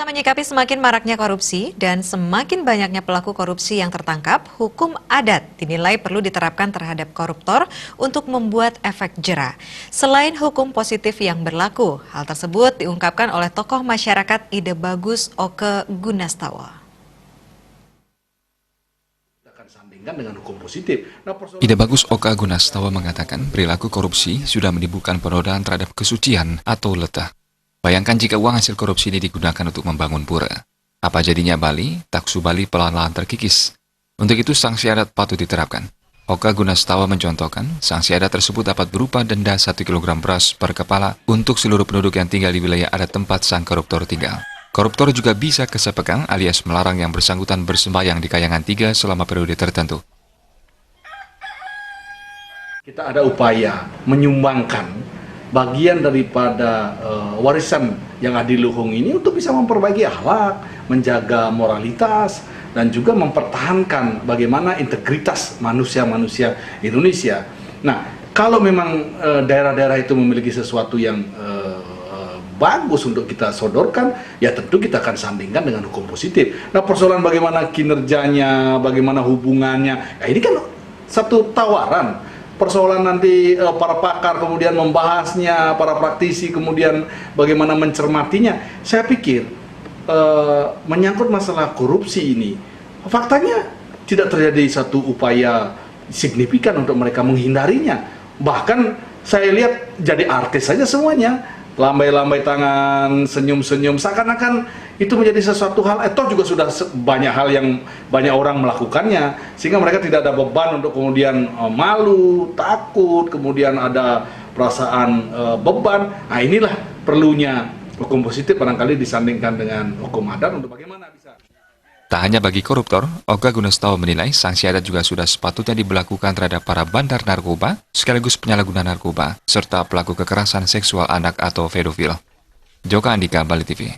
Menyikapi semakin maraknya korupsi dan semakin banyaknya pelaku korupsi yang tertangkap, hukum adat dinilai perlu diterapkan terhadap koruptor untuk membuat efek jera. Selain hukum positif yang berlaku, hal tersebut diungkapkan oleh tokoh masyarakat Ide Bagus Oke Gunastawa. Ide Bagus Oke Gunastawa mengatakan perilaku korupsi sudah menimbulkan penodaan terhadap kesucian atau letah. Bayangkan jika uang hasil korupsi ini digunakan untuk membangun pura. Apa jadinya Bali? Taksu Bali pelan-pelan terkikis. Untuk itu sanksi adat patut diterapkan. Oke Gunastawa mencontohkan, sanksi adat tersebut dapat berupa denda 1 kg beras per kepala untuk seluruh penduduk yang tinggal di wilayah adat tempat sang koruptor tinggal. Koruptor juga bisa kesepegang alias melarang yang bersangkutan bersembahyang di Kayangan 3 selama periode tertentu. Kita ada upaya menyumbangkan bagian daripada warisan yang adiluhung ini untuk bisa memperbaiki akhlak, menjaga moralitas, dan juga mempertahankan bagaimana integritas manusia-manusia Indonesia. Nah, kalau memang daerah-daerah itu memiliki sesuatu yang bagus untuk kita sodorkan, ya tentu kita akan sandingkan dengan hukum positif. Nah, persoalan bagaimana kinerjanya, bagaimana hubungannya, ya ini kan satu tawaran. Persoalan nanti para pakar kemudian membahasnya, para praktisi kemudian bagaimana mencermatinya. Saya pikir menyangkut masalah korupsi ini, faktanya tidak terjadi satu upaya signifikan untuk mereka menghindarinya. Bahkan saya lihat jadi artis saja semuanya. Lambai-lambai tangan, senyum-senyum, seakan-akan itu menjadi sesuatu hal, toh juga sudah banyak hal yang banyak orang melakukannya, sehingga mereka tidak ada beban untuk kemudian malu, takut, kemudian ada perasaan beban. Nah, inilah perlunya hukum positif barangkali disandingkan dengan hukum adat untuk bagaimana bisa. Tak hanya bagi koruptor, Oke Gunastawa menilai sanksi adat juga sudah sepatutnya diberlakukan terhadap para bandar narkoba, sekaligus penyalahguna narkoba, serta pelaku kekerasan seksual anak atau pedofil. Joka Andika, Bali TV.